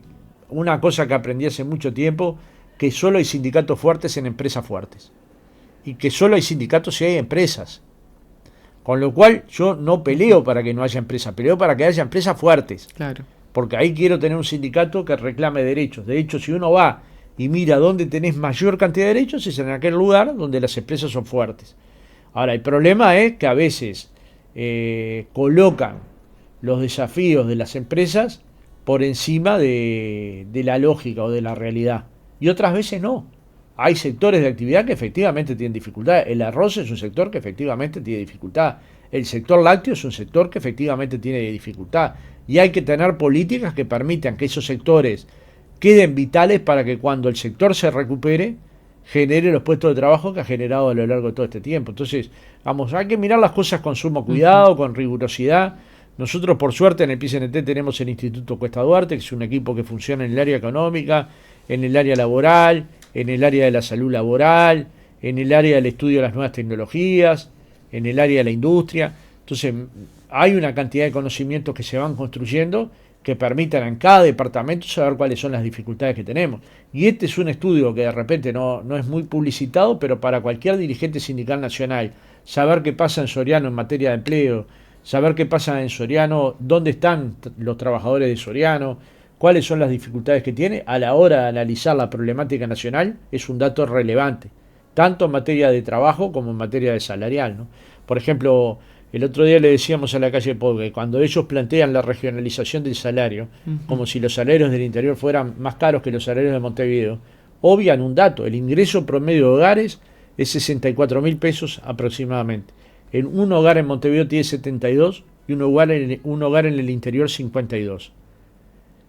una cosa que aprendí hace mucho tiempo, que solo hay sindicatos fuertes en empresas fuertes. Y que solo hay sindicatos si hay empresas. Con lo cual yo no peleo para que no haya empresas, peleo para que haya empresas fuertes. Claro. Porque ahí quiero tener un sindicato que reclame derechos. De hecho, si uno va y mira dónde tenés mayor cantidad de derechos, es en aquel lugar donde las empresas son fuertes. Ahora, el problema es que a veces colocan los desafíos de las empresas por encima de la lógica o de la realidad. Y otras veces no. Hay sectores de actividad que efectivamente tienen dificultad. El arroz es un sector que efectivamente tiene dificultad. El sector lácteo es un sector que efectivamente tiene dificultad. Y hay que tener políticas que permitan que esos sectores queden vitales para que cuando el sector se recupere, genere los puestos de trabajo que ha generado a lo largo de todo este tiempo. Entonces, vamos, hay que mirar las cosas con sumo Ujú. cuidado, con rigurosidad. Nosotros, por suerte, en el PCNT tenemos el Instituto Cuesta Duarte, que es un equipo que funciona en el área económica, en el área laboral, en el área de la salud laboral, en el área del estudio de las nuevas tecnologías, en el área de la industria. Entonces, hay una cantidad de conocimientos que se van construyendo que permitan en cada departamento saber cuáles son las dificultades que tenemos. Y este es un estudio que de repente no es muy publicitado, pero para cualquier dirigente sindical nacional, saber qué pasa en Soriano en materia de empleo, saber qué pasa en Soriano, dónde están los trabajadores de Soriano, cuáles son las dificultades que tiene, a la hora de analizar la problemática nacional, es un dato relevante, tanto en materia de trabajo como en materia de salarial, ¿no? Por ejemplo, el otro día le decíamos a la calle Pau que cuando ellos plantean la regionalización del salario, Ujú. como si los salarios del interior fueran más caros que los salarios de Montevideo, obvian un dato: el ingreso promedio de hogares es 64.000 pesos aproximadamente. En un hogar en Montevideo tiene 72 y un hogar en el interior 52.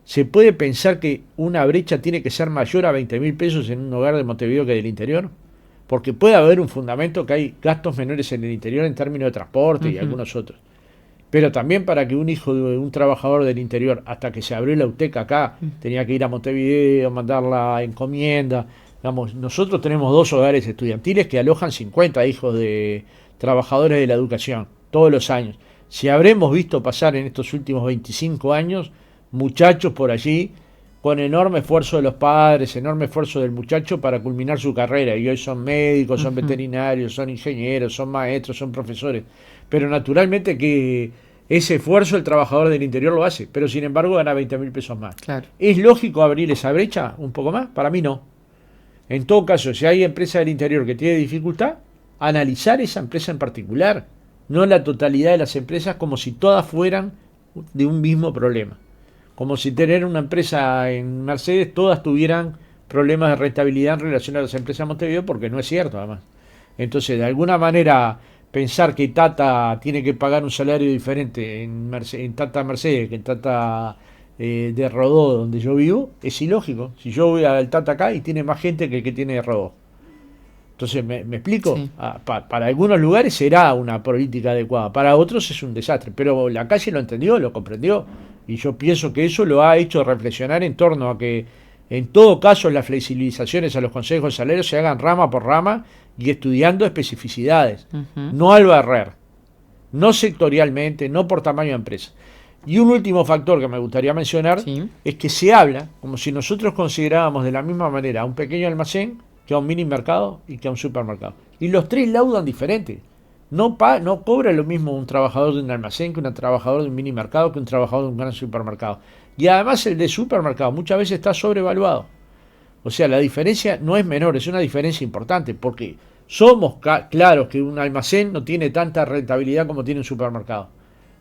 ¿Se puede pensar que una brecha tiene que ser mayor a 20.000 pesos en un hogar de Montevideo que del interior? Porque puede haber un fundamento que hay gastos menores en el interior en términos de transporte y Ujú. algunos otros. Pero también para que un hijo de un trabajador del interior, hasta que se abrió la UTEC acá, tenía que ir a Montevideo, mandar la encomienda. Digamos, nosotros tenemos 2 hogares estudiantiles que alojan 50 hijos de trabajadores de la educación todos los años. Si habremos visto pasar en estos últimos 25 años muchachos por allí con enorme esfuerzo de los padres, enorme esfuerzo del muchacho para culminar su carrera. Y hoy son médicos, son veterinarios, son ingenieros, son maestros, son profesores. Pero naturalmente que ese esfuerzo el trabajador del interior lo hace, pero sin embargo gana 20.000 pesos más. Claro. ¿Es lógico abrir esa brecha un poco más? Para mí no. En todo caso, si hay empresa del interior que tiene dificultad, analizar esa empresa en particular, no la totalidad de las empresas como si todas fueran de un mismo problema. Como si tener una empresa en Mercedes, todas tuvieran problemas de rentabilidad en relación a las empresas de Montevideo, porque no es cierto además. Entonces, de alguna manera, pensar que Tata tiene que pagar un salario diferente en Tata Mercedes que en Tata de Rodó, donde yo vivo, es ilógico. Si yo voy al Tata acá y tiene más gente que el que tiene de Rodó. Entonces, ¿me explico? Sí. Para algunos lugares será una política adecuada, para otros es un desastre, pero la calle lo entendió, lo comprendió, y yo pienso que eso lo ha hecho reflexionar en torno a que, en todo caso, las flexibilizaciones a los consejos de salario se hagan rama por rama y estudiando especificidades, no al barrer, no sectorialmente, no por tamaño de empresa. Y un último factor que me gustaría mencionar es que se habla como si nosotros considerábamos de la misma manera a un pequeño almacén que a un mini mercado y que a un supermercado. Y los tres laudan diferente. No cobra lo mismo un trabajador de un almacén que un trabajador de un mini mercado que un trabajador de un gran supermercado. Y además el de supermercado muchas veces está sobrevaluado. O sea, la diferencia no es menor, es una diferencia importante, porque somos claros que un almacén no tiene tanta rentabilidad como tiene un supermercado.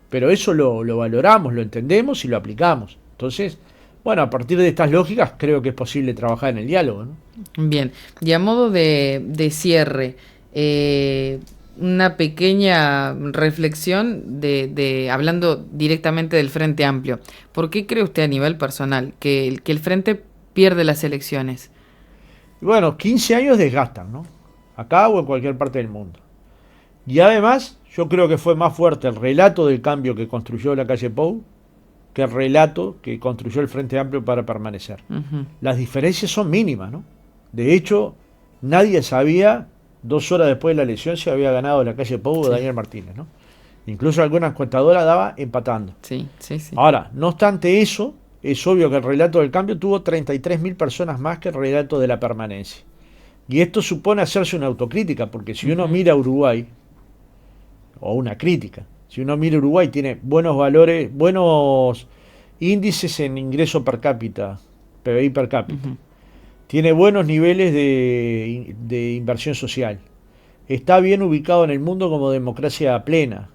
Pero eso lo valoramos, lo entendemos y lo aplicamos. Entonces, bueno, a partir de estas lógicas creo que es posible trabajar en el diálogo, ¿no? Bien, y a modo de cierre, una pequeña reflexión hablando directamente del Frente Amplio. ¿Por qué cree usted a nivel personal que el Frente pierde las elecciones? Bueno, 15 años desgastan, ¿no? Acá o en cualquier parte del mundo. Y además, yo creo que fue más fuerte el relato del cambio que construyó la calle Pou que el relato que construyó el Frente Amplio para permanecer. Las diferencias son mínimas, ¿no? De hecho, nadie sabía 2 horas después de la elección si había ganado la calle Pou o Daniel Martínez, ¿no? Incluso algunas encuestadoras daban empatando. Sí. Ahora, no obstante eso, es obvio que el relato del cambio tuvo 33.000 personas más que el relato de la permanencia. Y esto supone hacerse una autocrítica, porque si uno mira a Uruguay, o una crítica, si uno mira Uruguay, tiene buenos valores, buenos índices en ingreso per cápita, PBI per cápita. Tiene buenos niveles de inversión social. Está bien ubicado en el mundo como democracia plena.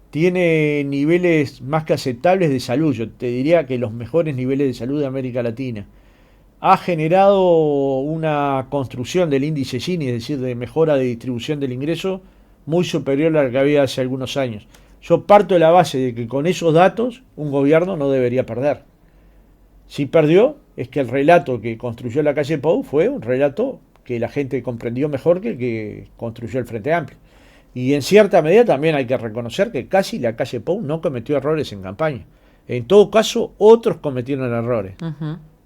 Tiene niveles más que aceptables de salud. Yo te diría que los mejores niveles de salud de América Latina. Ha generado una construcción del índice Gini, es decir, de mejora de distribución del ingreso, muy superior a la que había hace algunos años. Yo parto de la base de que con esos datos un gobierno no debería perder. Si perdió, es que el relato que construyó la calle Pou fue un relato que la gente comprendió mejor que el que construyó el Frente Amplio. Y en cierta medida también hay que reconocer que casi la calle Pou no cometió errores en campaña. En todo caso, otros cometieron errores.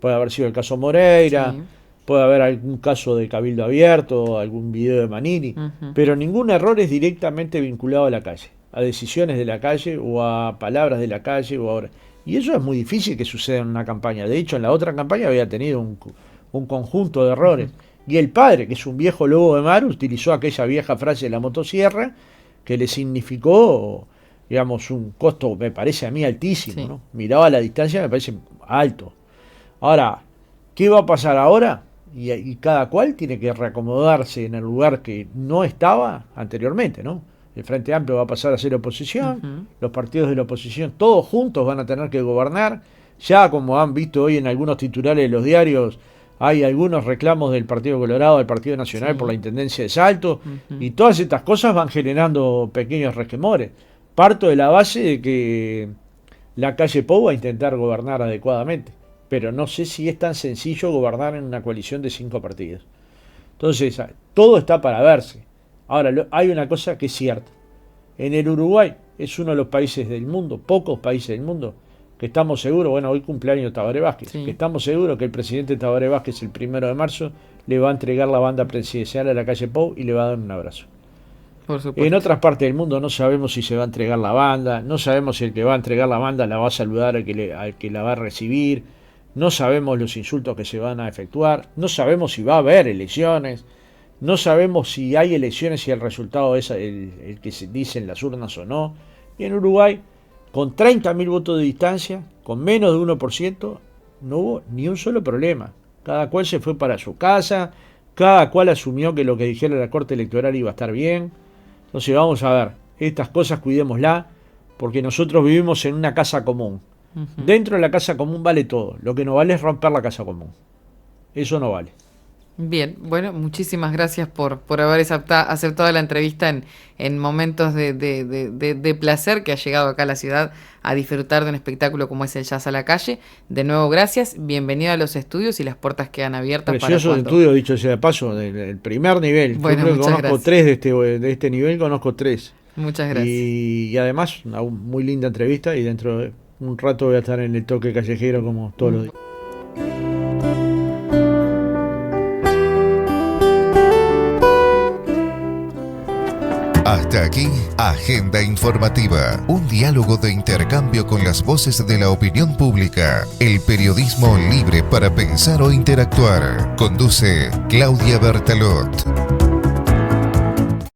Puede haber sido el caso Moreira, puede haber algún caso de Cabildo Abierto, algún video de Manini, pero ningún error es directamente vinculado a la calle, a decisiones de la calle o a palabras de la calle o ahora. Y eso es muy difícil que suceda en una campaña. De hecho, en la otra campaña había tenido un conjunto de errores. Y el padre, que es un viejo lobo de mar, utilizó aquella vieja frase de la motosierra que le significó, digamos, un costo, me parece a mí, altísimo, ¿no? Miraba a la distancia, me parece alto. Ahora, ¿qué va a pasar ahora? Y cada cual tiene que reacomodarse en el lugar que no estaba anteriormente, ¿no? El Frente Amplio va a pasar a ser oposición, los partidos de la oposición todos juntos van a tener que gobernar. Ya como han visto hoy en algunos titulares de los diarios, hay algunos reclamos del Partido Colorado, del Partido Nacional por la Intendencia de Salto, y todas estas cosas van generando pequeños resquemores. Parto de la base de que la calle Pou va a intentar gobernar adecuadamente, pero no sé si es tan sencillo gobernar en una coalición de 5 partidos. Entonces, todo está para verse. Ahora, hay una cosa que es cierta. En el Uruguay es uno de los países del mundo, pocos países del mundo, que estamos seguros, bueno, hoy cumpleaños Tabaré Vázquez, que estamos seguros que el presidente Tabaré Vázquez el 1 de marzo le va a entregar la banda presidencial a la calle Pou y le va a dar un abrazo. Por supuesto. En otras partes del mundo no sabemos si se va a entregar la banda, no sabemos si el que va a entregar la banda la va a saludar al que la va a recibir. no sabemos los insultos que se van a efectuar, no sabemos si va a haber elecciones, no sabemos si hay elecciones y el resultado es el que se dice en las urnas o no. Y en Uruguay, con 30.000 votos de distancia, con menos de 1%, no hubo ni un solo problema. Cada cual se fue para su casa, cada cual asumió que lo que dijera la Corte Electoral iba a estar bien. Entonces vamos a ver, estas cosas cuidémoslas, porque nosotros vivimos en una casa común. Dentro de la casa común vale todo, lo que no vale es romper la casa común. Eso no vale. Bien, bueno, muchísimas gracias por haber aceptado la entrevista en momentos de placer que ha llegado acá a la ciudad a disfrutar de un espectáculo como es el Jazz a la Calle. De nuevo, gracias, bienvenido a los estudios y las puertas quedan abiertas. Precioso estudio, dicho sea de paso, del primer nivel. Bueno, yo creo que conozco gracias. 3 de este nivel, conozco 3. Muchas gracias. Y además, una muy linda entrevista y dentro de un rato voy a estar en el toque callejero como todos los días. Hasta aquí, Agenda Informativa, un diálogo de intercambio con las voces de la opinión pública, el periodismo libre para pensar o interactuar. Conduce Claudia Bertalot.